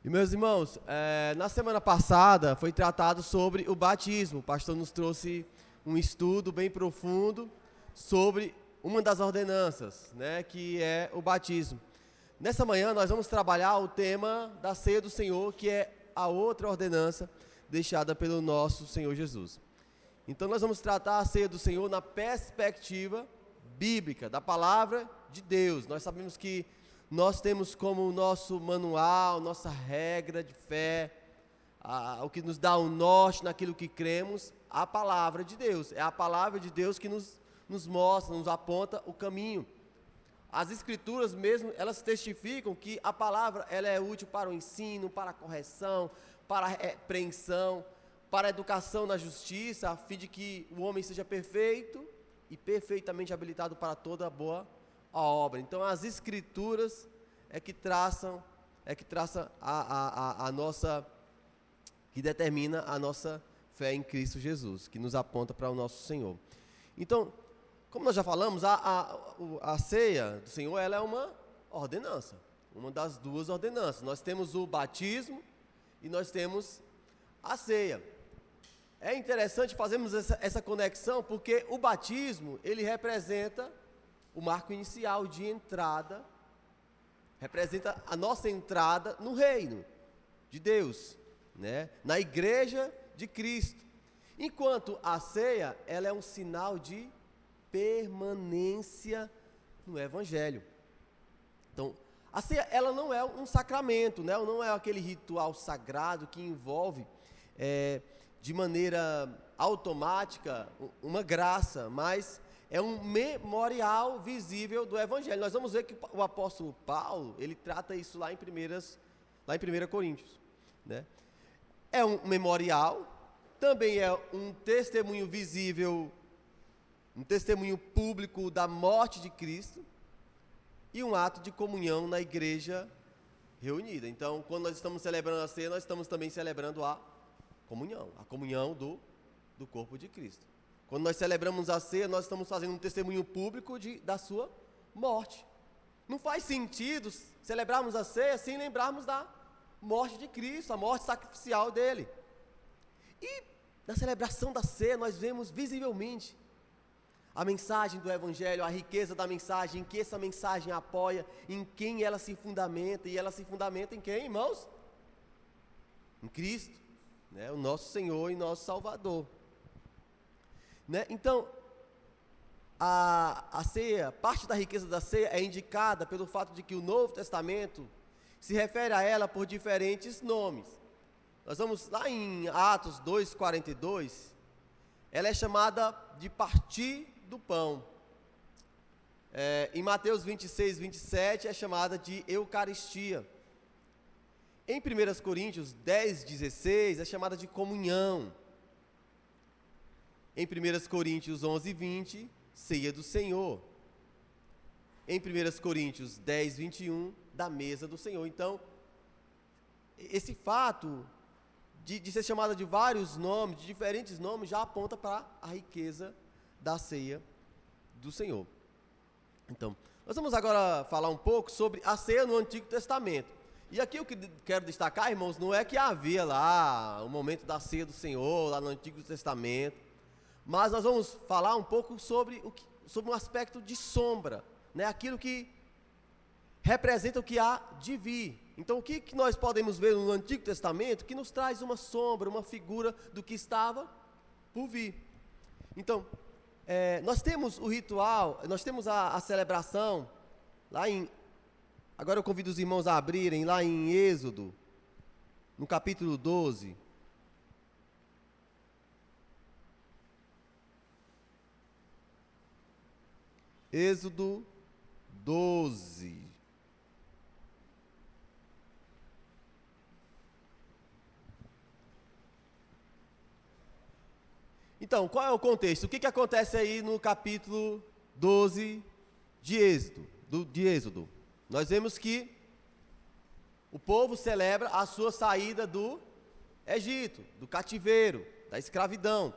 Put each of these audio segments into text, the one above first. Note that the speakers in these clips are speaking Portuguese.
E meus irmãos, na semana passada foi tratado sobre o batismo. O pastor nos trouxe um estudo bem profundo sobre uma das ordenanças, né, que é o batismo. Nessa manhã nós vamos trabalhar o tema da ceia do Senhor, que é a outra ordenança deixada pelo nosso Senhor Jesus. Então nós vamos tratar a ceia do Senhor na perspectiva bíblica, da palavra de Deus. Nós sabemos que nós temos como nosso manual, nossa regra de fé, o que nos dá um norte naquilo que cremos, a palavra de Deus. É a palavra de Deus que nos mostra, nos aponta o caminho. As escrituras mesmo, elas testificam que a palavra ela é útil para o ensino, para a correção, para a repreensão, para a educação na justiça, a fim de que o homem seja perfeito e perfeitamente habilitado para toda boa obra. Então as escrituras é que traçam a nossa, que determina a nossa fé em Cristo Jesus, que nos aponta para o nosso Senhor. Então, como nós já falamos, a ceia do Senhor ela é uma ordenança, uma das duas ordenanças. Nós temos o batismo e nós temos a ceia. É interessante fazermos essa conexão, porque o batismo, ele representa o marco inicial de entrada, representa a nossa entrada no reino de Deus, né? Na igreja de Cristo. Enquanto a ceia, ela é um sinal de permanência no Evangelho. Então, a ceia, ela não é um sacramento, né? Não é aquele ritual sagrado que envolve de maneira automática uma graça, mas é um memorial visível do Evangelho. Nós vamos ver que o apóstolo Paulo, ele trata isso lá em 1 Coríntios, né? É um memorial, também é um testemunho visível, um testemunho público da morte de Cristo e um ato de comunhão na igreja reunida. Então, quando nós estamos celebrando a ceia, nós estamos também celebrando a comunhão do corpo de Cristo. Quando nós celebramos a ceia, nós estamos fazendo um testemunho público da sua morte. Não faz sentido celebrarmos a ceia sem lembrarmos da morte de Cristo, a morte sacrificial dele. E na celebração da ceia nós vemos visivelmente a mensagem do Evangelho, a riqueza da mensagem, em que essa mensagem apoia, em quem ela se fundamenta, e ela se fundamenta em quem, irmãos? Em Cristo, né? O nosso Senhor e nosso Salvador. Né? Então, a ceia, parte da riqueza da ceia é indicada pelo fato de que o Novo Testamento se refere a ela por diferentes nomes. Nós vamos lá em Atos 2:42, ela é chamada de partir do pão. Em Mateus 26:27 é chamada de Eucaristia. Em 1 Coríntios 10:16 é chamada de comunhão. Em 1 Coríntios 11:20, ceia do Senhor. Em 1 Coríntios 10:21, da mesa do Senhor. Então, esse fato de ser chamada de vários nomes, de diferentes nomes, já aponta para a riqueza da ceia do Senhor. Então, nós vamos agora falar um pouco sobre a ceia no Antigo Testamento. E aqui o que quero destacar, irmãos, não é que havia lá o momento da ceia do Senhor, lá no Antigo Testamento, mas nós vamos falar um pouco sobre um aspecto de sombra, né? Aquilo que representa o que há de vir. Então, o que nós podemos ver no Antigo Testamento que nos traz uma sombra, uma figura do que estava por vir. Então, nós temos o ritual, nós temos a celebração, agora eu convido os irmãos a abrirem lá em Êxodo, no capítulo 12. Êxodo 12. Então, qual é o contexto? O que acontece aí no capítulo 12 de Êxodo? Nós vemos que o povo celebra a sua saída do Egito, do cativeiro, da escravidão.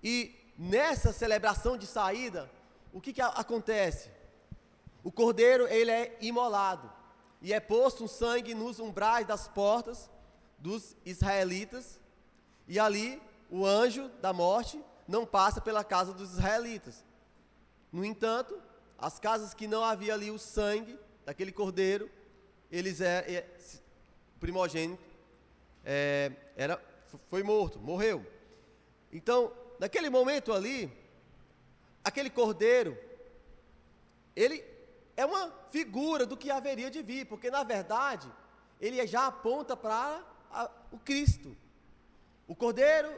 E nessa celebração de saída, o que acontece? O cordeiro, ele é imolado. e é posto um sangue nos umbrais das portas dos israelitas, e ali o anjo da morte não passa pela casa dos israelitas. No entanto, as casas que não havia ali o sangue daquele cordeiro, o primogênito foi morto, morreu. Então, naquele momento ali, aquele cordeiro, ele é uma figura do que haveria de vir, porque na verdade, ele já aponta para o Cristo, o cordeiro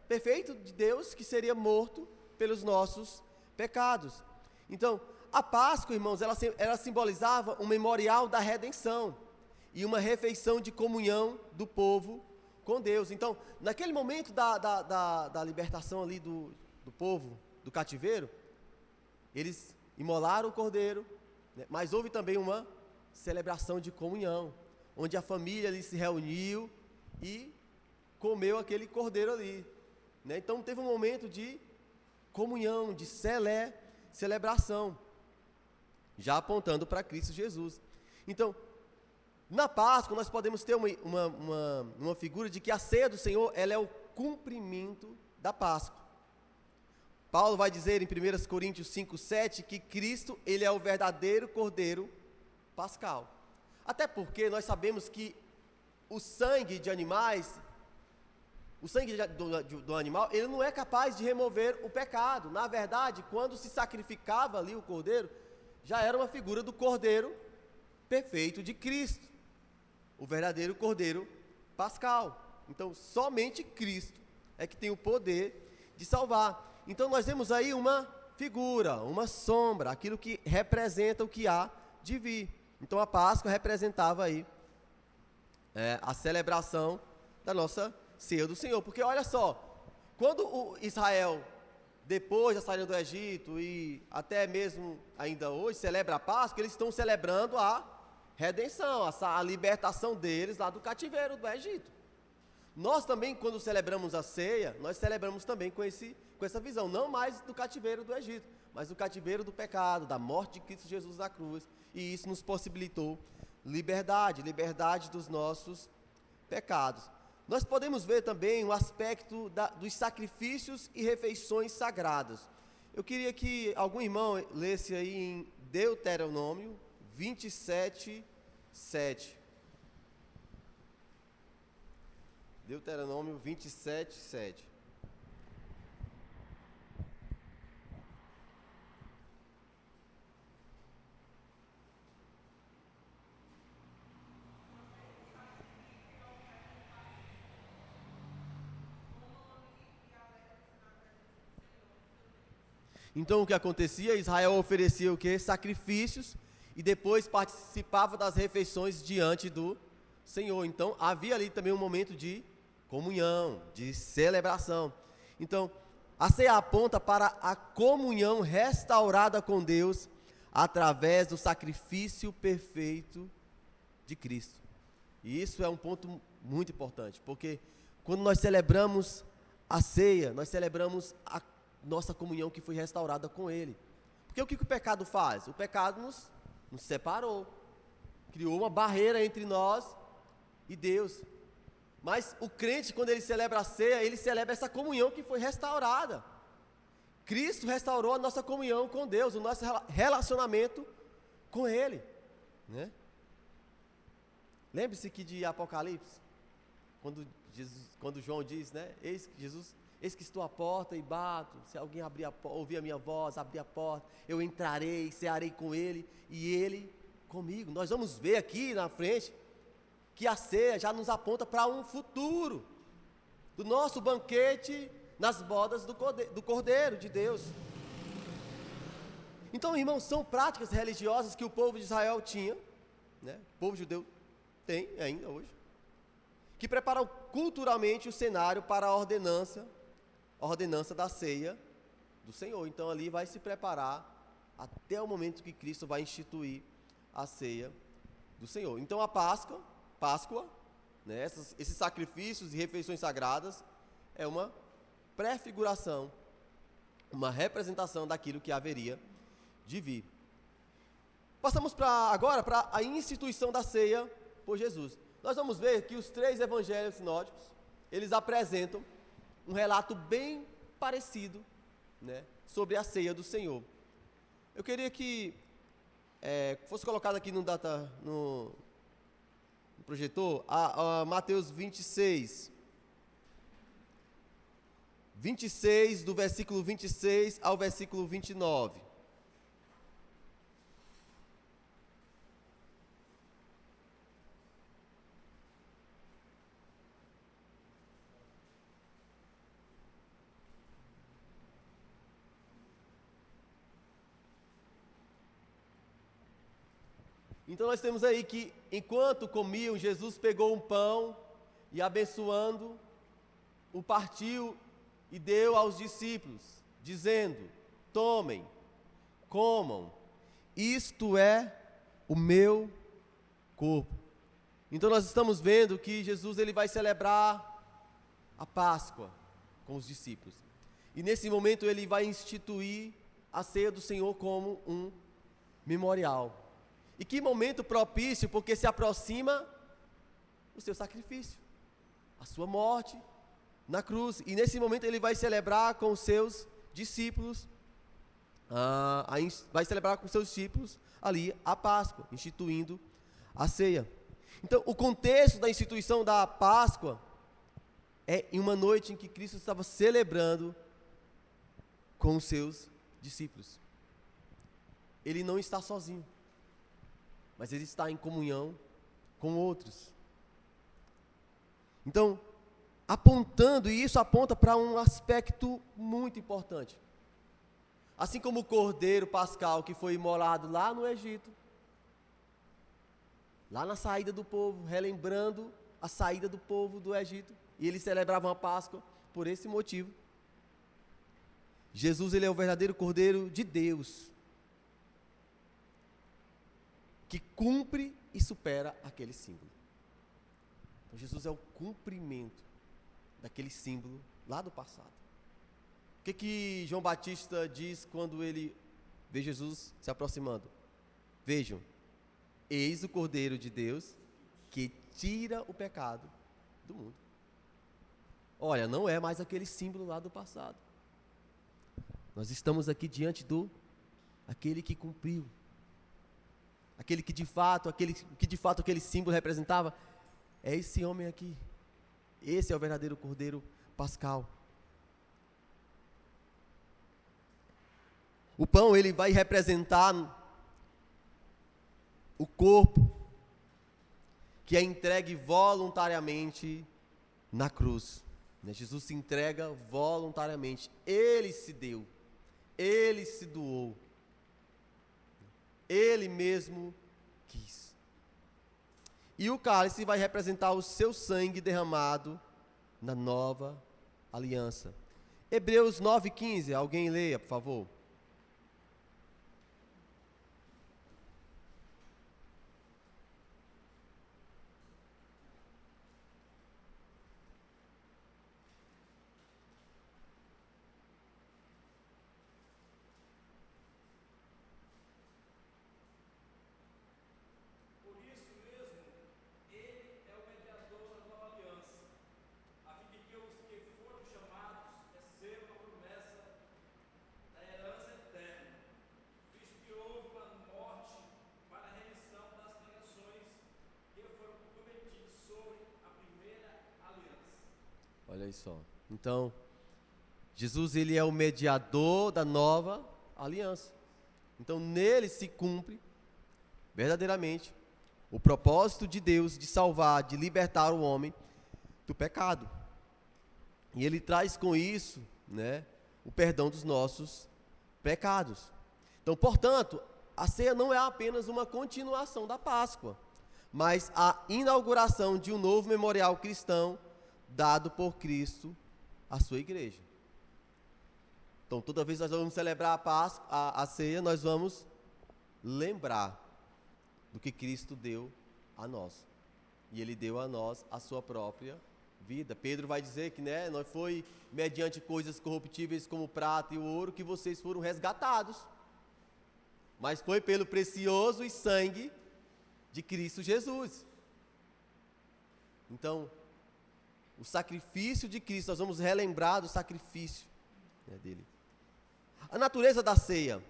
perfeito de Deus, que seria morto pelos nossos pecados. Então, a Páscoa, irmãos, ela simbolizava um memorial da redenção e uma refeição de comunhão do povo com Deus. Então, naquele momento da libertação ali do povo, do cativeiro, eles imolaram o cordeiro, né? Mas houve também uma celebração de comunhão, onde a família ali se reuniu e comeu aquele cordeiro ali, né? Então teve um momento de comunhão, de celebração, já apontando para Cristo Jesus. Então, na Páscoa nós podemos ter uma figura de que a ceia do Senhor, ela é o cumprimento da Páscoa. Paulo vai dizer em 1 Coríntios 5:7 que Cristo, ele é o verdadeiro cordeiro pascal. Até porque nós sabemos que o sangue de animais, o sangue do animal, ele não é capaz de remover o pecado. Na verdade, quando se sacrificava ali o cordeiro, já era uma figura do cordeiro perfeito de Cristo, o verdadeiro cordeiro pascal. Então, somente Cristo é que tem o poder de salvar. Então, nós vemos aí uma figura, uma sombra, aquilo que representa o que há de vir. Então, a Páscoa representava aí a celebração da nossa ceia do Senhor. Porque, olha só, quando o Israel, depois da saída do Egito e até mesmo ainda hoje, celebra a Páscoa, eles estão celebrando a redenção, a libertação deles lá do cativeiro do Egito. Nós também, quando celebramos a ceia, nós celebramos também com essa visão, não mais do cativeiro do Egito, mas do cativeiro do pecado, da morte de Cristo Jesus na cruz, e isso nos possibilitou liberdade dos nossos pecados. Nós podemos ver também o aspecto dos sacrifícios e refeições sagradas. Eu queria que algum irmão lesse aí em Deuteronômio 27:7. Deuteronômio 27:7. Então o que acontecia? Israel oferecia o quê? Sacrifícios e depois participava das refeições diante do Senhor. Então havia ali também um momento de comunhão, de celebração. Então a ceia aponta para a comunhão restaurada com Deus através do sacrifício perfeito de Cristo. E isso é um ponto muito importante, porque quando nós celebramos a ceia, nós celebramos a nossa comunhão que foi restaurada com Ele. Porque o que o pecado faz? O pecado nos separou, criou uma barreira entre nós e Deus. Mas o crente, quando ele celebra a ceia, ele celebra essa comunhão que foi restaurada. Cristo restaurou a nossa comunhão com Deus, o nosso relacionamento com Ele, né? Lembre-se que de Apocalipse, quando João diz, né? Eis que estou à porta e bato. Se alguém ouvir a minha voz, abrir a porta, eu entrarei, cearei com ele e ele comigo. Nós vamos ver aqui na frente que a ceia já nos aponta para um futuro do nosso banquete nas bodas do Cordeiro de Deus. Então, irmãos, são práticas religiosas que o povo de Israel tinha, né? O povo judeu tem ainda hoje, que preparam culturalmente o cenário para a ordenança da ceia do Senhor. Então ali vai se preparar até o momento que Cristo vai instituir a ceia do Senhor. Então a Páscoa, né, esses sacrifícios e refeições sagradas é uma prefiguração, uma representação daquilo que haveria de vir. Passamos agora para a instituição da ceia por Jesus. Nós vamos ver que os 3 evangelhos sinóticos, eles apresentam um relato bem parecido, né, sobre a ceia do Senhor. Eu queria que fosse colocado aqui no projetor, a Mateus 26, do versículo 26 ao versículo 29. Então nós temos aí que, enquanto comiam, Jesus pegou um pão e, abençoando, o partiu e deu aos discípulos, dizendo: tomem, comam, isto é o meu corpo. Então nós estamos vendo que Jesus ele vai celebrar a Páscoa com os discípulos. E nesse momento ele vai instituir a ceia do Senhor como um memorial. E que momento propício, porque se aproxima o seu sacrifício, a sua morte na cruz. E nesse momento ele vai celebrar com os seus discípulos, ali a Páscoa, instituindo a ceia. Então, o contexto da instituição da Páscoa é em uma noite em que Cristo estava celebrando com os seus discípulos. Ele não está sozinho, mas ele está em comunhão com outros. Então, e isso aponta para um aspecto muito importante. Assim como o cordeiro pascal que foi imolado lá no Egito, lá na saída do povo, relembrando a saída do povo do Egito, e eles celebravam a Páscoa por esse motivo. Jesus, ele é o verdadeiro cordeiro de Deus, que cumpre e supera aquele símbolo. Então, Jesus é o cumprimento daquele símbolo lá do passado. O que João Batista diz quando ele vê Jesus se aproximando? Vejam, eis o Cordeiro de Deus que tira o pecado do mundo. Olha, não é mais aquele símbolo lá do passado. Nós estamos aqui diante aquele que cumpriu. Aquele que de fato aquele símbolo representava, é esse homem aqui. Esse é o verdadeiro Cordeiro pascal. O pão, ele vai representar o corpo que é entregue voluntariamente na cruz. Jesus se entrega voluntariamente. Ele se deu. Ele se doou. Ele mesmo quis. E o cálice vai representar o seu sangue derramado na nova aliança. Hebreus 9:15, alguém leia, por favor. Olha só. Então, Jesus, ele é o mediador da nova aliança. Então, nele se cumpre verdadeiramente o propósito de Deus de salvar, de libertar o homem do pecado. E ele traz com isso, o perdão dos nossos pecados. Então, portanto, a ceia não é apenas uma continuação da Páscoa, mas a inauguração de um novo memorial cristão dado por Cristo à sua igreja. Então, toda vez que nós vamos celebrar a Páscoa, a ceia, nós vamos lembrar do que Cristo deu a nós. E Ele deu a nós a sua própria vida. Pedro vai dizer que não foi mediante coisas corruptíveis como o prata e o ouro que vocês foram resgatados. mas foi pelo precioso e sangue de Cristo Jesus. Então, o sacrifício de Cristo, nós vamos relembrar do sacrifício, né, dele. A natureza da ceia.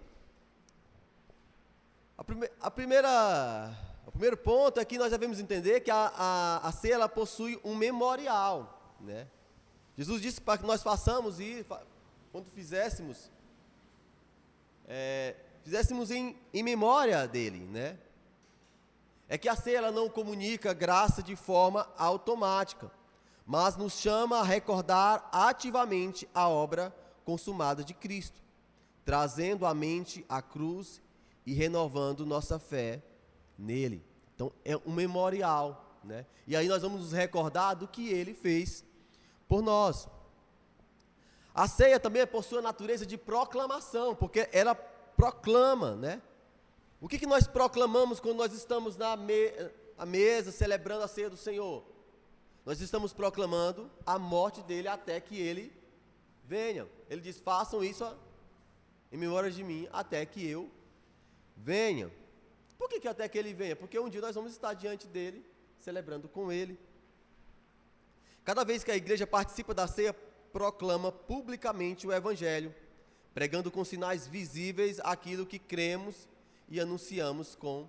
O primeiro ponto é que nós devemos entender que a ceia ela possui um memorial, né? Jesus disse para que nós façamos e quando fizéssemos em memória dele, né? É que a ceia ela não comunica graça de forma automática, mas nos chama a recordar ativamente a obra consumada de Cristo, trazendo à mente a cruz e renovando nossa fé nele. Então é um memorial, né? E aí nós vamos nos recordar do que ele fez por nós. A ceia também possui a natureza de proclamação, porque ela proclama, né? O que nós proclamamos quando nós estamos à mesa celebrando a ceia do Senhor? Nós estamos proclamando a morte dele até que ele venha. Ele diz: façam isso em memória de mim até que eu venha. Por que até que ele venha? Porque um dia nós vamos estar diante dele, celebrando com ele. Cada vez que a igreja participa da ceia, proclama publicamente o evangelho, pregando com sinais visíveis aquilo que cremos e anunciamos com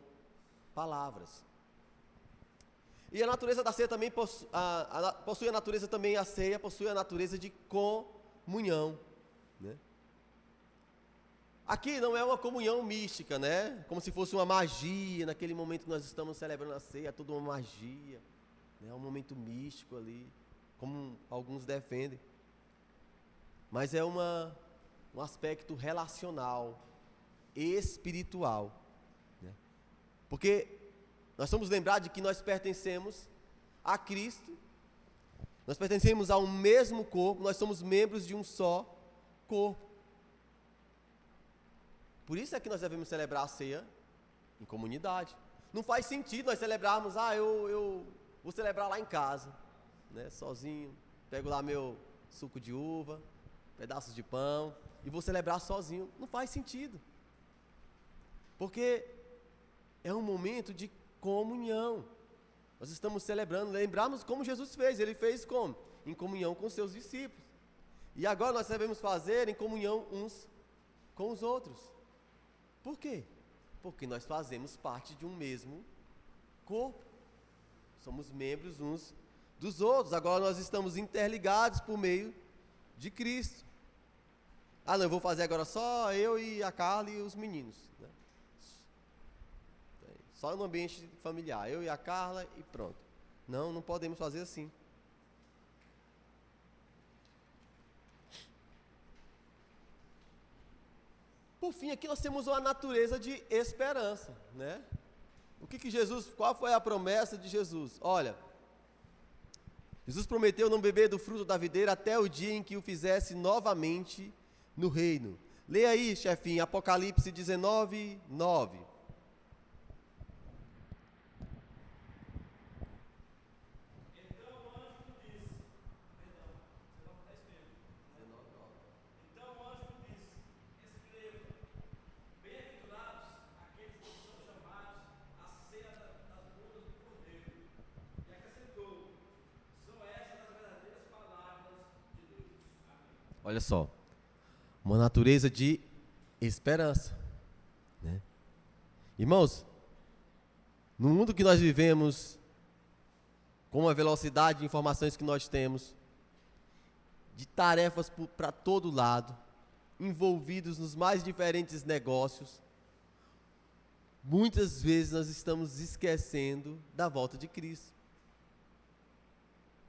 palavras. E a natureza da ceia também possui a natureza também, a ceia possui a natureza de comunhão, né? Aqui não é uma comunhão mística, né? Como se fosse uma magia, naquele momento que nós estamos celebrando a ceia, é tudo uma magia, né? É um momento místico ali, como alguns defendem. Mas é um aspecto relacional, espiritual, né? Porque nós somos lembrados de que nós pertencemos a Cristo, nós pertencemos a um mesmo corpo, nós somos membros de um só corpo. Por isso é que nós devemos celebrar a ceia em comunidade. Não faz sentido nós celebrarmos, eu vou celebrar lá em casa, né, sozinho, pego lá meu suco de uva, pedaços de pão, e vou celebrar sozinho. Não faz sentido. Porque é um momento de comunhão. Nós estamos celebrando, lembrarmos como Jesus fez. Ele fez como? Em comunhão com seus discípulos. E agora nós devemos fazer em comunhão uns com os outros. Por quê? Porque nós fazemos parte de um mesmo corpo. Somos membros uns dos outros. Agora nós estamos interligados por meio de Cristo. Não, eu vou fazer agora só eu e a Carla e os meninos, né? Só no ambiente familiar, eu e a Carla e pronto. Não podemos fazer assim. Por fim, aqui nós temos uma natureza de esperança, né? Qual foi a promessa de Jesus? Olha, Jesus prometeu não beber do fruto da videira até o dia em que o fizesse novamente no reino. Leia aí, chefinho, Apocalipse 19, 9. Olha só, uma natureza de esperança, né? Irmãos, no mundo que nós vivemos, com a velocidade de informações que nós temos, de tarefas para todo lado, envolvidos nos mais diferentes negócios, muitas vezes nós estamos esquecendo da volta de Cristo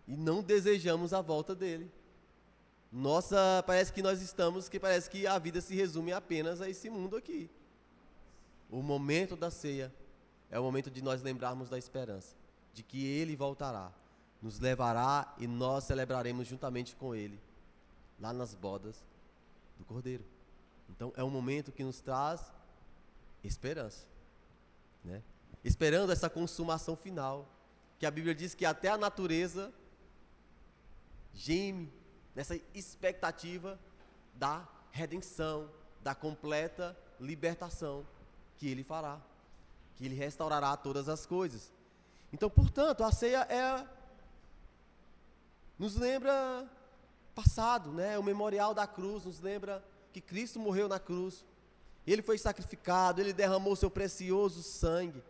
e não desejamos a volta dele. Parece que a vida se resume apenas a esse mundo aqui. O momento da ceia é o momento de nós lembrarmos da esperança, de que ele voltará, nos levará e nós celebraremos juntamente com ele, lá nas bodas do Cordeiro. Então é um momento que nos traz esperança, né? Esperando essa consumação final, que a Bíblia diz que até a natureza geme nessa expectativa da redenção, da completa libertação que ele fará, que ele restaurará todas as coisas. Então, portanto, a ceia nos lembra passado, né? O memorial da cruz nos lembra que Cristo morreu na cruz, ele foi sacrificado, ele derramou seu precioso sangue,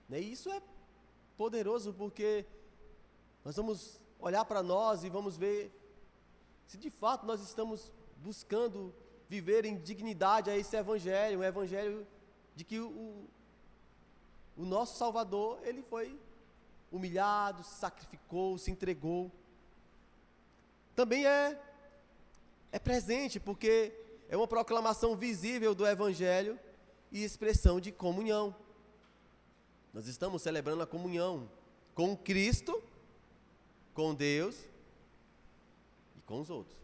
né? E isso é poderoso, porque nós vamos olhar para nós e vamos ver se de fato nós estamos buscando viver em dignidade a esse evangelho, um evangelho de que o nosso Salvador, ele foi humilhado, se sacrificou, se entregou. Também é presente, porque é uma proclamação visível do evangelho e expressão de comunhão. Nós estamos celebrando a comunhão com Cristo, com Deus e com os outros.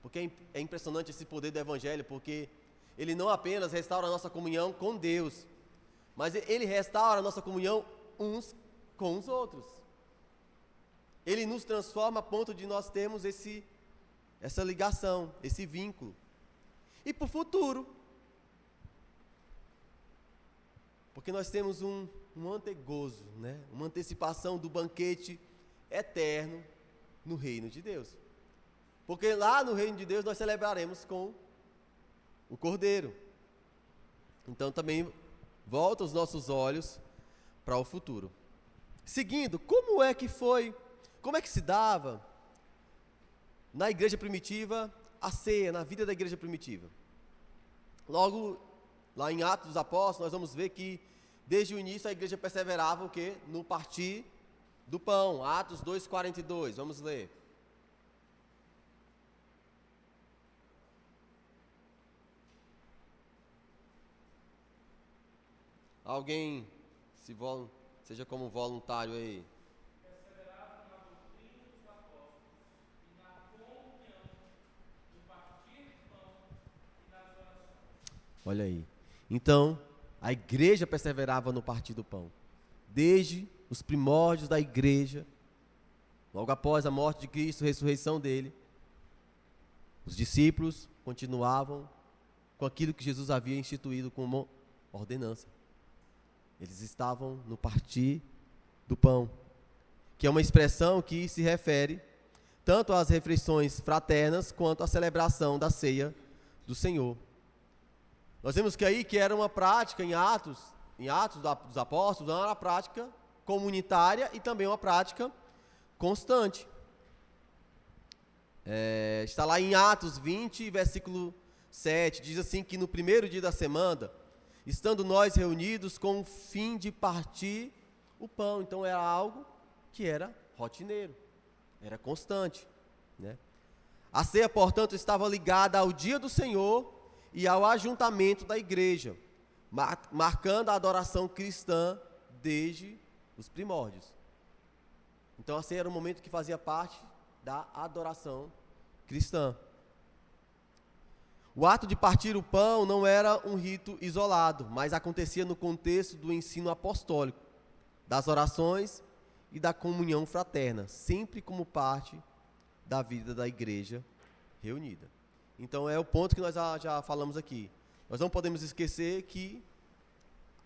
Porque é impressionante esse poder do evangelho, porque ele não apenas restaura a nossa comunhão com Deus, mas ele restaura a nossa comunhão uns com os outros. Ele nos transforma a ponto de nós termos essa ligação, esse vínculo. E para o futuro, porque nós temos um antegozo, né? Uma antecipação do banquete eterno no reino de Deus. Porque lá no reino de Deus nós celebraremos com o Cordeiro. Então também volta os nossos olhos para o futuro. Seguindo, como é que se dava na igreja primitiva a ceia, na vida da igreja primitiva? Logo, lá em Atos dos Apóstolos, nós vamos ver que desde o início a igreja perseverava o quê? No partir do pão. Atos 2:42, vamos ler. Alguém seja como voluntário aí. Perseveravam na doutrina dos apóstolos e na comunhão, no partir do pão e nas orações. Olha aí. Então, a igreja perseverava no partir do pão. Desde os primórdios da igreja, logo após a morte de Cristo, a ressurreição dele, os discípulos continuavam com aquilo que Jesus havia instituído como ordenança. Eles estavam no partir do pão, que é uma expressão que se refere tanto às refeições fraternas quanto à celebração da ceia do Senhor. Nós vemos que era uma prática em Atos dos Apóstolos, era uma prática comunitária e também uma prática constante. Está lá em Atos 20, versículo 7, diz assim que no primeiro dia da semana, estando nós reunidos com o fim de partir o pão. Então era algo que era rotineiro, era constante, né? A ceia, portanto, estava ligada ao dia do Senhor e ao ajuntamento da igreja, marcando a adoração cristã desde os primórdios. Então a ceia era um momento que fazia parte da adoração cristã. O ato de partir o pão não era um rito isolado, mas acontecia no contexto do ensino apostólico, das orações e da comunhão fraterna, sempre como parte da vida da igreja reunida. Então é o ponto que nós já falamos aqui. Nós não podemos esquecer que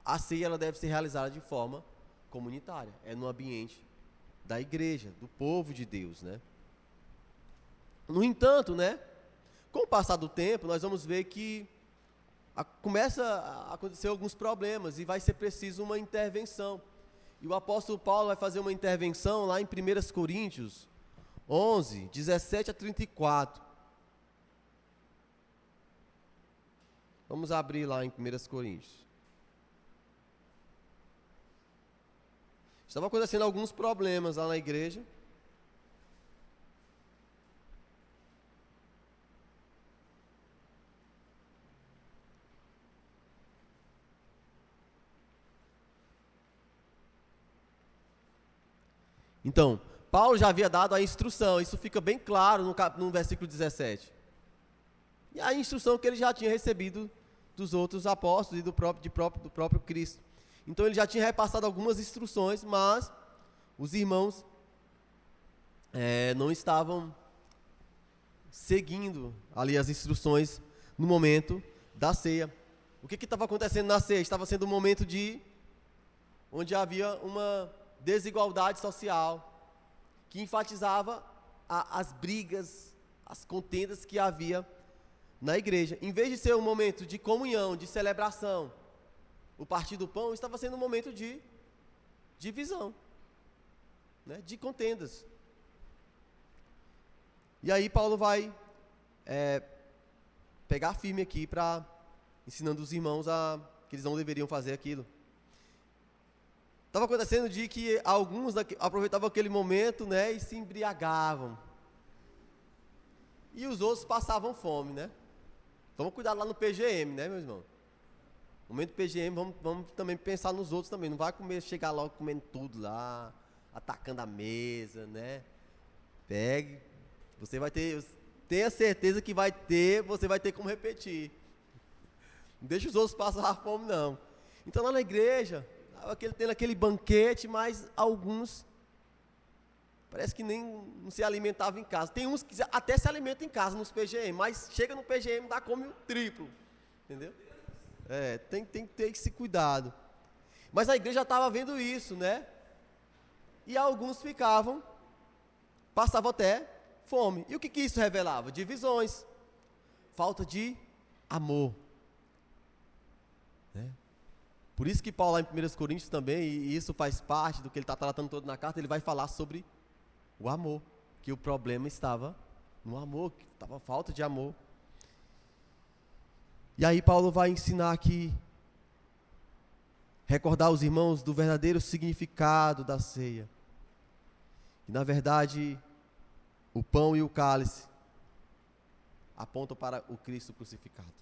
a ceia ela deve ser realizada de forma comunitária, é no ambiente da igreja, do povo de Deus, né? No entanto, né, com o passar do tempo, nós vamos ver que começa a acontecer alguns problemas e vai ser preciso uma intervenção. E o apóstolo Paulo vai fazer uma intervenção lá em 1 Coríntios 11, 17 a 34. Vamos abrir lá em 1 Coríntios. Estavam acontecendo alguns problemas lá na igreja. Então, Paulo já havia dado a instrução, isso fica bem claro no versículo 17. E a instrução que ele já tinha recebido dos outros apóstolos e do próprio Cristo. Então ele já tinha repassado algumas instruções, mas os irmãos não estavam seguindo ali as instruções no momento da ceia. O que estava acontecendo na ceia? Estava sendo um momento onde havia uma desigualdade social, que enfatizava as brigas, as contendas que havia na igreja. Em vez de ser um momento de comunhão, de celebração, o partir do pão estava sendo um momento de divisão, né, de contendas. E aí Paulo vai pegar firme aqui para ensinando os irmãos que eles não deveriam fazer aquilo. Estava acontecendo de que alguns aproveitavam aquele momento, né, e se embriagavam. E os outros passavam fome, né? Toma cuidado lá no PGM, né, meus irmãos? No momento do PGM, vamos também pensar nos outros também. Não vai chegar logo comendo tudo lá, atacando a mesa, né? Pegue, você vai ter, tenha certeza que você vai ter como repetir. Não deixa os outros passar fome, não. Então lá na igreja, tendo aquele banquete, mas alguns parece que nem não se alimentavam em casa. Tem uns que até se alimentam em casa nos PGM, mas chega no PGM e come o triplo, entendeu? Tem que ter esse cuidado. Mas a igreja estava vendo isso, né? E alguns passavam até fome. E o que isso revelava? Divisões, falta de amor. Né? Por isso que Paulo lá em 1 Coríntios também, e isso faz parte do que ele está tratando todo na carta, ele vai falar sobre o amor, que o problema estava no amor, que estava falta de amor. E aí Paulo vai ensinar aqui, recordar os irmãos do verdadeiro significado da ceia. E na verdade, o pão e o cálice apontam para o Cristo crucificado.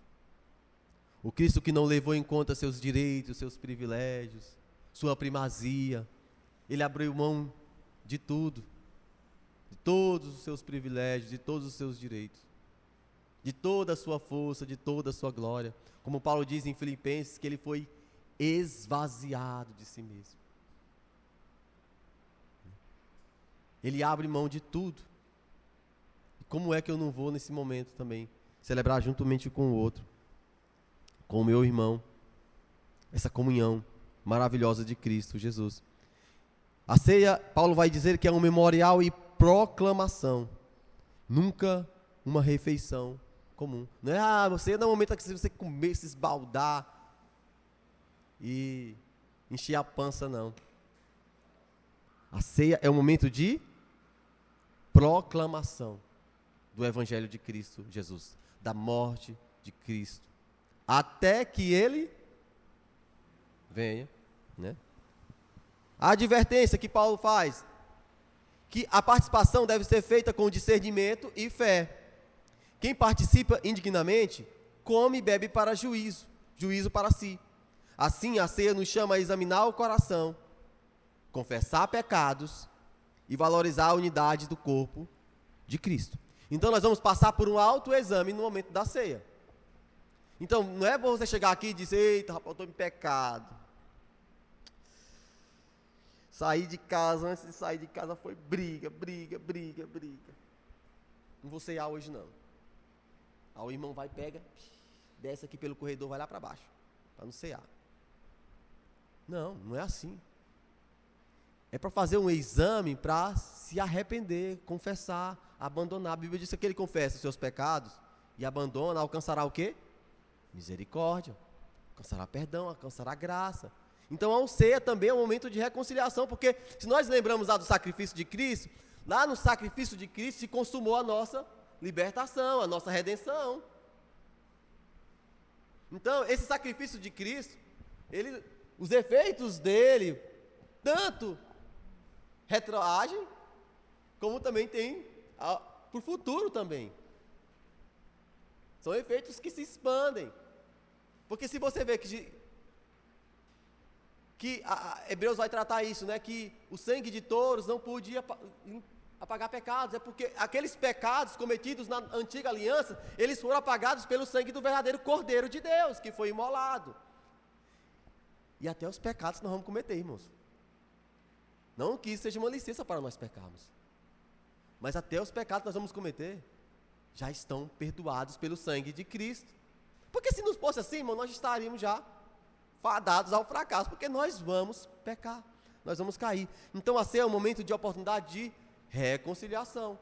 O Cristo que não levou em conta seus direitos, seus privilégios, sua primazia. Ele abriu mão de tudo, de todos os seus privilégios, de todos os seus direitos, de toda a sua força, de toda a sua glória. Como Paulo diz em Filipenses, que ele foi esvaziado de si mesmo. Ele abre mão de tudo. E como é que eu não vou nesse momento também celebrar juntamente com o outro, com o meu irmão, essa comunhão maravilhosa de Cristo Jesus? A ceia, Paulo vai dizer que é um memorial e proclamação, nunca uma refeição comum. Não é, você não é o momento que você comer, se esbaldar e encher a pança, não. A ceia é um momento de proclamação do Evangelho de Cristo Jesus, da morte de Cristo, até que Ele venha, né? A advertência que Paulo faz, que a participação deve ser feita com discernimento e fé. Quem participa indignamente, come e bebe para juízo para si. Assim, a ceia nos chama a examinar o coração, confessar pecados e valorizar a unidade do corpo de Cristo. Então, nós vamos passar por um autoexame no momento da ceia. Então, não é bom você chegar aqui e dizer, eita, rapaz, eu estou em pecado. Sair de casa, antes de sair de casa foi briga. Não vou ceiar hoje não. Aí o irmão vai, pega, desce aqui pelo corredor, vai lá para baixo, para não ceiar. Não é assim. É para fazer um exame para se arrepender, confessar, abandonar. A Bíblia diz que aquele que confessa os seus pecados e abandona, alcançará o quê? Misericórdia, alcançará perdão, alcançará graça. Então a ceia também é um momento de reconciliação, porque se nós lembramos lá do sacrifício de Cristo, lá no sacrifício de Cristo se consumou a nossa libertação, a nossa redenção. Então esse sacrifício de Cristo, os efeitos dele, tanto retroagem, como também tem para o futuro também. São efeitos que se expandem. Porque se você vê que Hebreus vai tratar isso, né, que o sangue de touros não podia apagar pecados, é porque aqueles pecados cometidos na antiga aliança, eles foram apagados pelo sangue do verdadeiro Cordeiro de Deus, que foi imolado. E até os pecados nós vamos cometer, irmãos. Não que isso seja uma licença para nós pecarmos, mas até os pecados que nós vamos cometer já estão perdoados pelo sangue de Cristo. Porque se não fosse assim, irmão, nós estaríamos já fadados ao fracasso, porque nós vamos pecar, nós vamos cair. Então a ceia é um momento de oportunidade de reconciliação,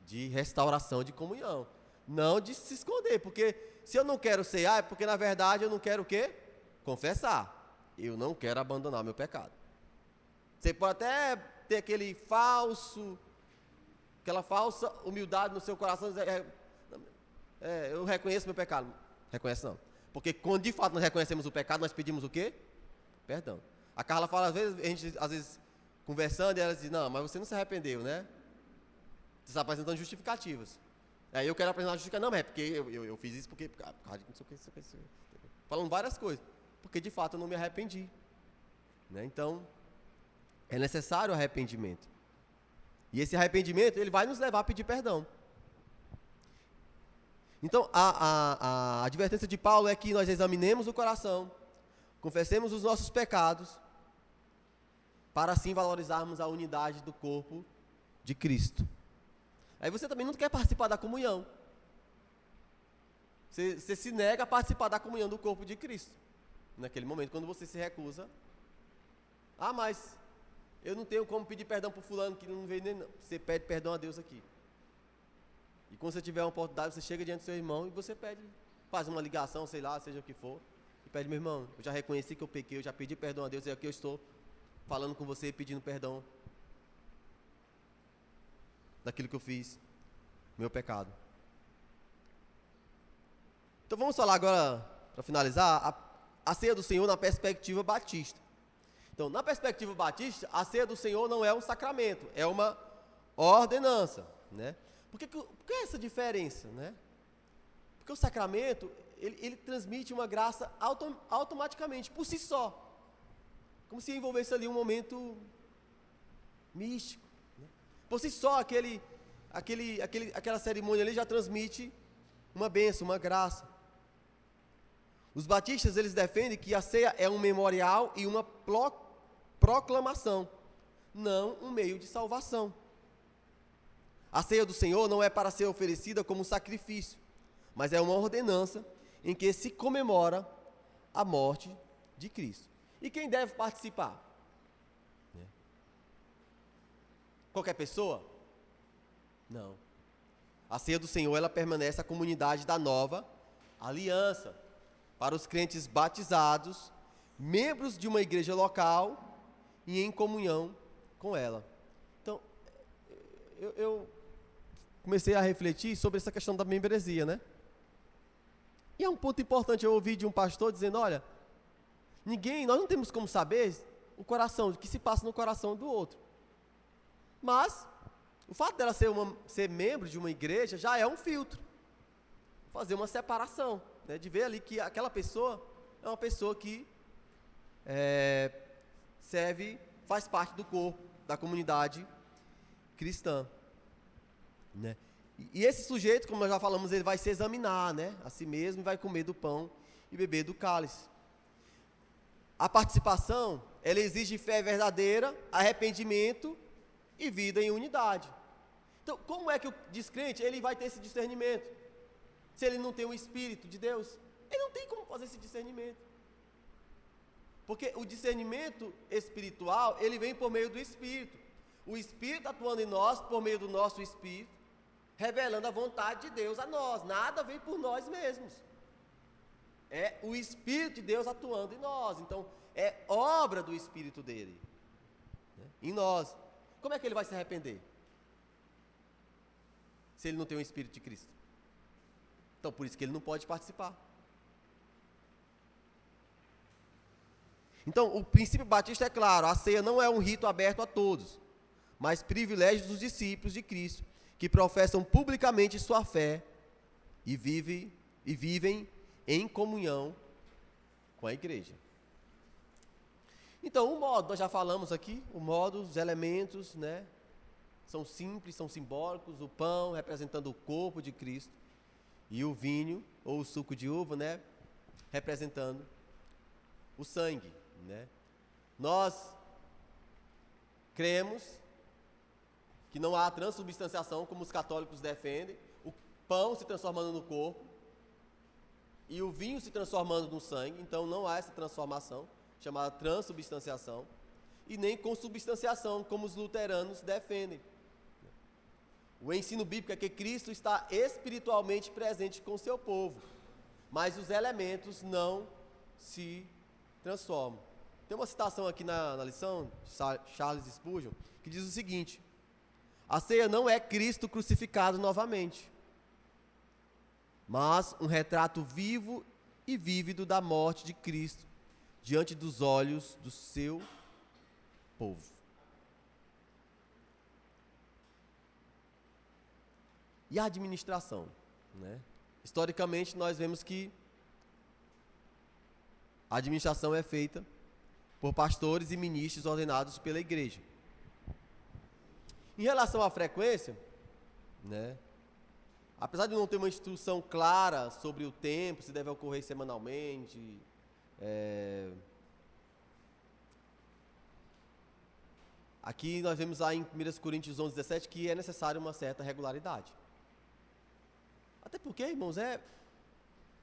de restauração, de comunhão. Não de se esconder, porque se eu não quero ceiar, é porque na verdade eu não quero o quê? Confessar. Eu não quero abandonar meu pecado. Você pode até ter aquela falsa humildade no seu coração, dizer, eu reconheço meu pecado. Reconhece não. Porque quando de fato nós reconhecemos o pecado, nós pedimos o quê? Perdão. A Carla fala, a gente conversando, e ela diz, não, mas você não se arrependeu, né? Você está apresentando justificativas. Aí eu quero apresentar justificativa, não, mas é porque eu fiz isso porque, por causa de não sei o que, falando várias coisas, porque de fato eu não me arrependi. Né? Então, é necessário arrependimento. E esse arrependimento, ele vai nos levar a pedir perdão. Então, a advertência de Paulo é que nós examinemos o coração, confessemos os nossos pecados, para assim valorizarmos a unidade do corpo de Cristo. Aí você também não quer participar da comunhão. Você se nega a participar da comunhão do corpo de Cristo. Naquele momento, quando você se recusa. Ah, mas eu não tenho como pedir perdão para o fulano que não veio nem não. Você pede perdão a Deus aqui. E quando você tiver uma oportunidade, você chega diante do seu irmão e você pede, faz uma ligação, sei lá, seja o que for. E pede, meu irmão, eu já reconheci que eu pequei, eu já pedi perdão a Deus, e aqui eu estou falando com você, pedindo perdão daquilo que eu fiz, meu pecado. Então vamos falar agora, para finalizar, a ceia do Senhor na perspectiva batista. Então, na perspectiva batista, a ceia do Senhor não é um sacramento, é uma ordenança, né? Por que essa diferença, né? Porque o sacramento, ele transmite uma graça automaticamente, por si só. Como se envolvesse ali um momento místico. Né? Por si só, aquela cerimônia ali já transmite uma bênção, uma graça. Os batistas, eles defendem que a ceia é um memorial e uma proclamação, não um meio de salvação. A ceia do Senhor não é para ser oferecida como sacrifício, mas é uma ordenança em que se comemora a morte de Cristo. E quem deve participar? Qualquer pessoa? Não. A ceia do Senhor, ela permanece a comunidade da nova aliança, para os crentes batizados, membros de uma igreja local e em comunhão com ela. Então, eu comecei a refletir sobre essa questão da membresia, né? E é um ponto importante, eu ouvi de um pastor dizendo, olha, nós não temos como saber o coração, o que se passa no coração do outro. Mas, o fato dela ser membro de uma igreja já é um filtro. Fazer uma separação, né, de ver ali que aquela pessoa é uma pessoa que faz parte do corpo, da comunidade cristã. Né? E esse sujeito, como nós já falamos, ele vai se examinar, né, a si mesmo, e vai comer do pão e beber do cálice. A participação, ela exige fé verdadeira, arrependimento e vida em unidade. Então, como é que o descrente, ele vai ter esse discernimento? Se ele não tem o Espírito de Deus, ele não tem como fazer esse discernimento. Porque o discernimento espiritual, ele vem por meio do Espírito. O Espírito atuando em nós, por meio do nosso Espírito, revelando a vontade de Deus a nós. Nada vem por nós mesmos. É o Espírito de Deus atuando em nós. Então, é obra do Espírito dele, né, em nós. Como é que ele vai se arrepender? Se ele não tem o Espírito de Cristo. Então, por isso que ele não pode participar. Então, o princípio batista é claro, a ceia não é um rito aberto a todos, mas privilégio dos discípulos de Cristo, que professam publicamente sua fé e vivem em comunhão com a igreja. Então, o modo, nós já falamos aqui, o modo, os elementos, né, são simples, são simbólicos, o pão representando o corpo de Cristo, e o vinho, ou o suco de uva, né, representando o sangue, né. Nós cremos que não há transubstanciação, como os católicos defendem, o pão se transformando no corpo, e o vinho se transformando no sangue, então não há essa transformação, chamada transubstanciação, e nem consubstanciação, como os luteranos defendem. O ensino bíblico é que Cristo está espiritualmente presente com o seu povo, mas os elementos não se transformam. Tem uma citação aqui na lição, de Charles Spurgeon, que diz o seguinte: a ceia não é Cristo crucificado novamente, mas um retrato vivo e vívido da morte de Cristo diante dos olhos do seu povo. E a administração, né? Historicamente, nós vemos que a administração é feita por pastores e ministros ordenados pela igreja. Em relação à frequência, né? Apesar de não ter uma instrução clara sobre o tempo, se deve ocorrer semanalmente, aqui nós vemos lá em 1 Coríntios 11:17 que é necessário uma certa regularidade. Até porque, irmãos, é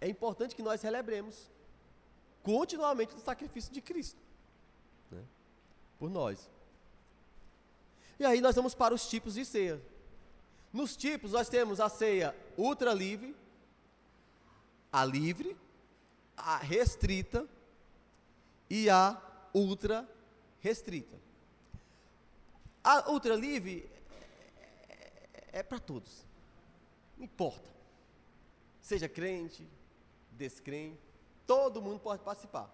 importante que nós celebremos continuamente o sacrifício de Cristo, né, por nós. E aí nós vamos para os tipos de ceia. Nos tipos nós temos a ceia ultra livre, a restrita e a ultra restrita. A ultra livre é para todos, não importa, seja crente, descrente, todo mundo pode participar.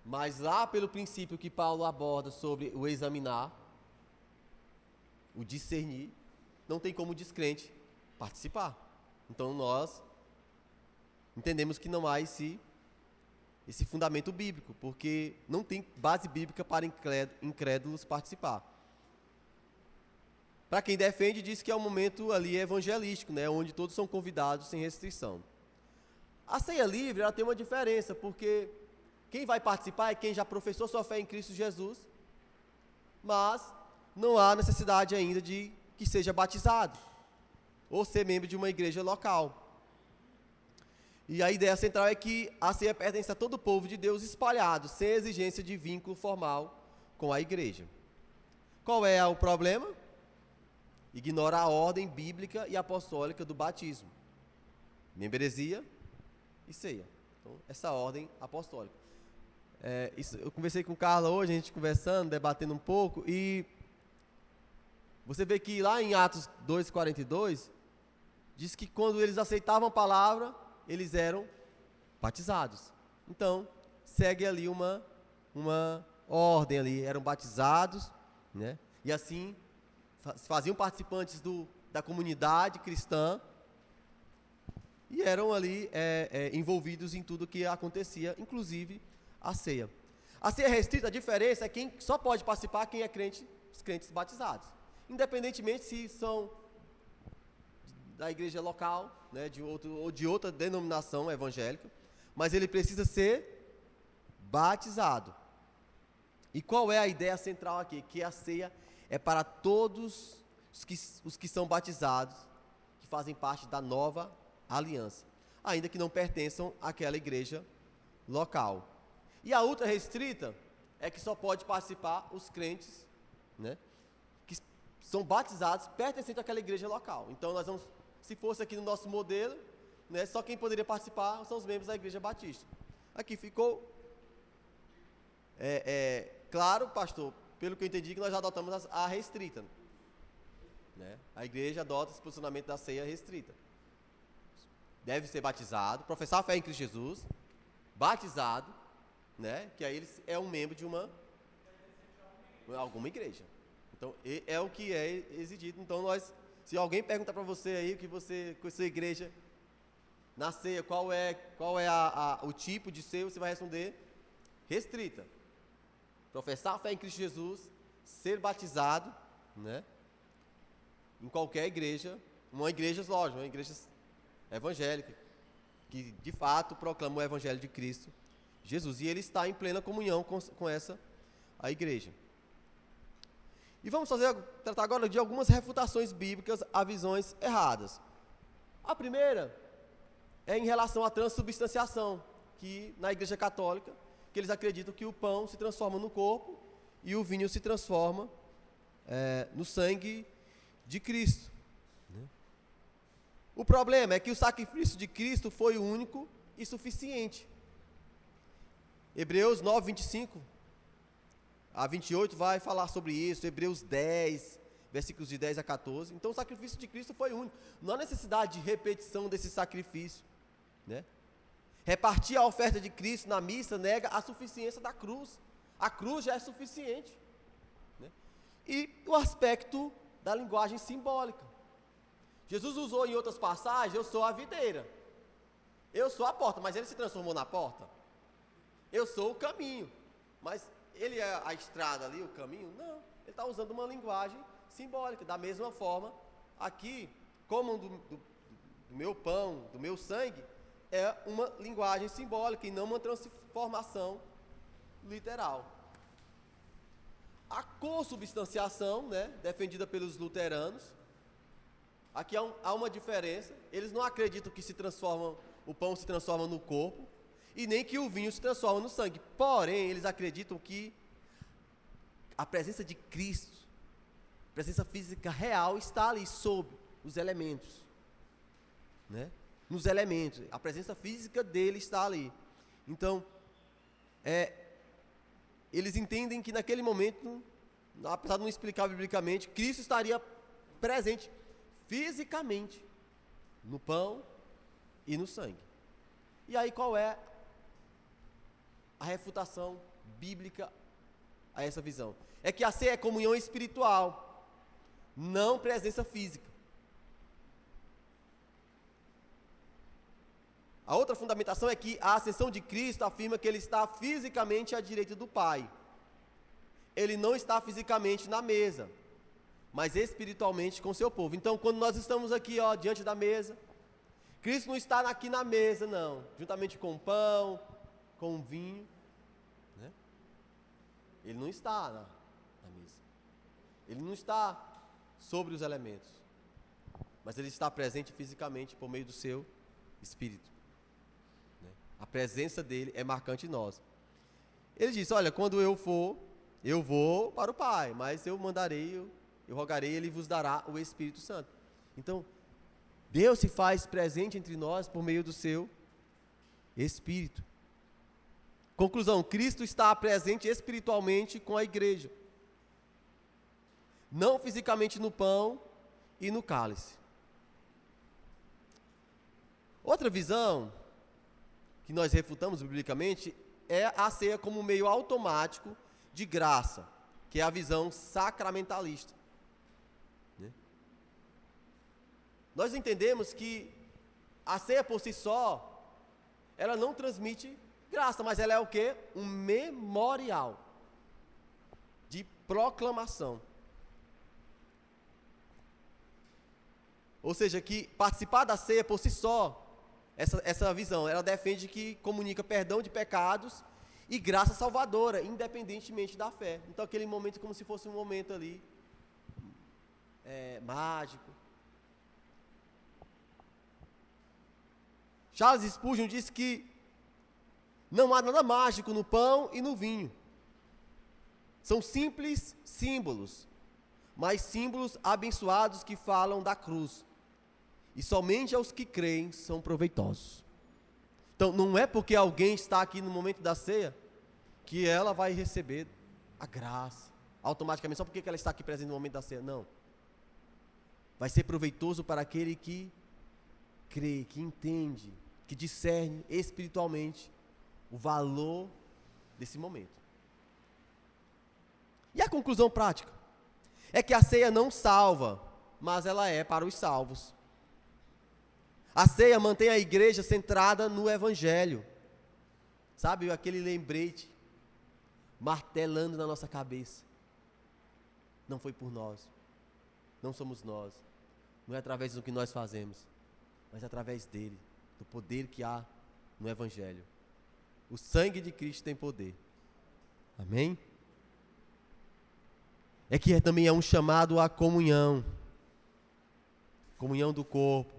Mas lá pelo princípio que Paulo aborda sobre o examinar, o discernir, não tem como o descrente participar. Então nós entendemos que não há esse fundamento bíblico, porque não tem base bíblica para incrédulos participar. Para quem defende, diz que é um momento ali evangelístico, né, onde todos são convidados sem restrição. A ceia livre, ela tem uma diferença, porque quem vai participar é quem já professou sua fé em Cristo Jesus, mas não há necessidade ainda de que seja batizado ou ser membro de uma igreja local. E a ideia central é que a ceia pertence a todo o povo de Deus espalhado, sem exigência de vínculo formal com a igreja. Qual é o problema? Ignora a ordem bíblica e apostólica do batismo, membresia e ceia. Então, essa ordem apostólica. Eu conversei com o Carlos hoje, a gente conversando, debatendo um pouco, e você vê que lá em Atos 2:42, diz que quando eles aceitavam a palavra, eles eram batizados. Então, segue ali uma ordem ali, eram batizados, né? E assim, faziam participantes da comunidade cristã, e eram ali envolvidos em tudo que acontecia, inclusive a ceia. A ceia restrita, a diferença é quem só pode participar quem é crente, os crentes batizados. Independentemente se são da igreja local, né, ou de outra denominação evangélica, mas ele precisa ser batizado. E qual é a ideia central aqui? Que a ceia é para todos os que são batizados, que fazem parte da nova aliança, ainda que não pertençam àquela igreja local. E a ultra restrita é que só pode participar os crentes, né, que são batizados pertencentes àquela igreja local. Então nós vamos, se fosse aqui no nosso modelo, né, só quem poderia participar são os membros da igreja batista. Aqui ficou claro, pastor, pelo que eu entendi, que nós já adotamos a restrita, né? A igreja adota esse posicionamento da ceia restrita. Deve ser batizado, professar a fé em Cristo Jesus, batizado, né? Que aí ele é um membro de alguma igreja. Então, é o que é exigido. Então, se alguém perguntar para você aí o que você, com a sua igreja, na ceia, qual é o tipo de ceia, você vai responder restrita. Professar a fé em Cristo Jesus, ser batizado, né? Em qualquer igreja, uma igreja evangélica, que de fato proclama o evangelho de Cristo Jesus. E ele está em plena comunhão com a igreja. E vamos tratar agora de algumas refutações bíblicas a visões erradas. A primeira é em relação à transubstanciação, que na Igreja Católica, que eles acreditam que o pão se transforma no corpo e o vinho se transforma no sangue de Cristo. O problema é que o sacrifício de Cristo foi único e suficiente. Hebreus 9, 25 a 28 vai falar sobre isso, Hebreus 10, versículos de 10 a 14. Então o sacrifício de Cristo foi único, não há necessidade de repetição desse sacrifício, né? Repartir a oferta de Cristo na missa nega a suficiência da cruz. A cruz já é suficiente, né? E o aspecto da linguagem simbólica. Jesus usou em outras passagens, eu sou a videira, eu sou a porta, mas ele se transformou na porta. Eu sou o caminho, mas ele é a estrada ali, o caminho? Não, ele está usando uma linguagem simbólica. Da mesma forma, aqui, como do meu pão, do meu sangue, é uma linguagem simbólica e não uma transformação literal. A consubstanciação, né, defendida pelos luteranos, aqui há uma diferença. Eles não acreditam que o pão se transforma no corpo e nem que o vinho se transforma no sangue. Porém, eles acreditam que a presença de Cristo, a presença física real, está ali sob os elementos, né? Nos elementos, a presença física dele está ali. Então, eles entendem que naquele momento, apesar de não explicar biblicamente, Cristo estaria presente fisicamente no pão e no sangue. E aí qual é a refutação bíblica a essa visão? É que a ceia é comunhão espiritual, não presença física. A outra fundamentação é que a ascensão de Cristo afirma que ele está fisicamente à direita do Pai. Ele não está fisicamente na mesa, mas espiritualmente com seu povo. Então, quando nós estamos aqui, diante da mesa, Cristo não está aqui na mesa, não, juntamente com o pão, com o vinho, né? Ele não está na mesa. Ele não está sobre os elementos, mas ele está presente fisicamente por meio do seu Espírito. A presença dele é marcante em nós. Ele disse, olha, quando eu for, eu vou para o Pai, mas eu rogarei, ele vos dará o Espírito Santo. Então, Deus se faz presente entre nós por meio do seu Espírito. Conclusão, Cristo está presente espiritualmente com a igreja, não fisicamente no pão e no cálice. Outra visão que nós refutamos biblicamente é a ceia como meio automático de graça, que é a visão sacramentalista. Nós entendemos que a ceia por si só, ela não transmite graça, mas ela é o quê? Um memorial de proclamação. Ou seja, que participar da ceia por si só, essa visão, ela defende que comunica perdão de pecados e graça salvadora, independentemente da fé. Então aquele momento é como se fosse um momento ali, mágico. Charles Spurgeon disse que não há nada mágico no pão e no vinho. São simples símbolos, mas símbolos abençoados que falam da cruz. E somente aos que creem são proveitosos. Então, não é porque alguém está aqui no momento da ceia que ela vai receber a graça automaticamente, só porque ela está aqui presente no momento da ceia. Não. Vai ser proveitoso para aquele que crê, que entende, que discerne espiritualmente o valor desse momento. E a conclusão prática é que a ceia não salva, mas ela é para os salvos. A ceia mantém a igreja centrada no Evangelho. Sabe, aquele lembrete martelando na nossa cabeça. Não foi por nós, não somos nós, não é através do que nós fazemos, mas é através dele, do poder que há no Evangelho. O sangue de Cristo tem poder. Amém? É que também é um chamado à comunhão. Comunhão do corpo.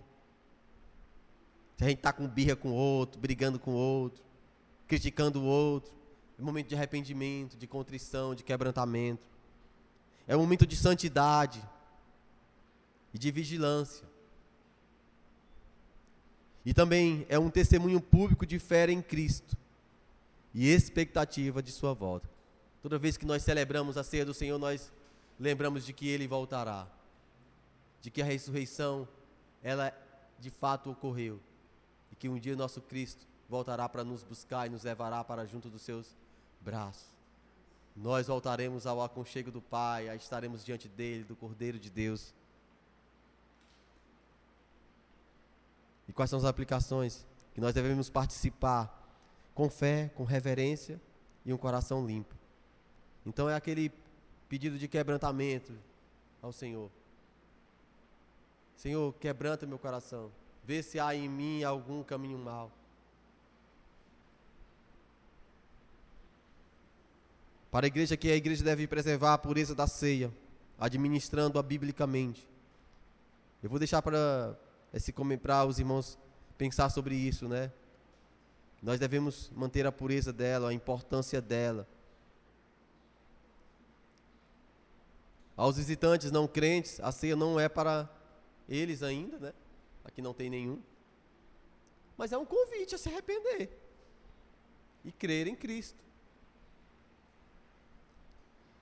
Se a gente está com birra com o outro, brigando com o outro, criticando o outro, é um momento de arrependimento, de contrição, de quebrantamento. É um momento de santidade e de vigilância. E também é um testemunho público de fé em Cristo e expectativa de sua volta. Toda vez que nós celebramos a ceia do Senhor, nós lembramos de que Ele voltará, de que a ressurreição, ela de fato ocorreu, e que um dia nosso Cristo voltará para nos buscar e nos levará para junto dos seus braços. Nós voltaremos ao aconchego do Pai, estaremos diante dele, do Cordeiro de Deus. E quais são as aplicações que nós devemos participar com fé, com reverência e um coração limpo? Então é aquele pedido de quebrantamento ao Senhor. Senhor, quebranta meu coração. Vê se há em mim algum caminho mau. Para a igreja, que a igreja deve preservar a pureza da ceia, administrando-a biblicamente. Eu vou deixar para os irmãos pensar sobre isso, né? Nós devemos manter a pureza dela, a importância dela. Aos visitantes não crentes, a ceia não é para eles ainda, né? Aqui não tem nenhum. Mas é um convite a se arrepender e crer em Cristo.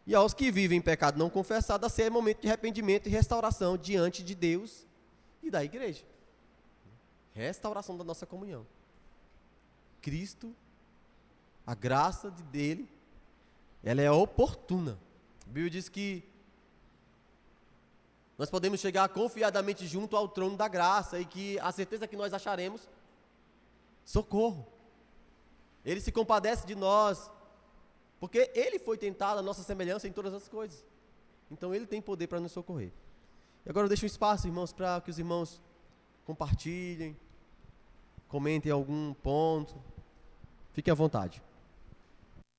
E aos que vivem em pecado não confessado, a ceia é momento de arrependimento e restauração diante de Deus e da igreja. Restauração da nossa comunhão. Cristo, a graça dele, ela é oportuna. A Bíblia diz que nós podemos chegar confiadamente junto ao trono da graça e que a certeza que nós acharemos socorro. Ele se compadece de nós, porque ele foi tentado a nossa semelhança em todas as coisas. Então ele tem poder para nos socorrer. E agora eu deixo um espaço, irmãos, para que os irmãos compartilhem, comentem algum ponto. Fiquem à vontade.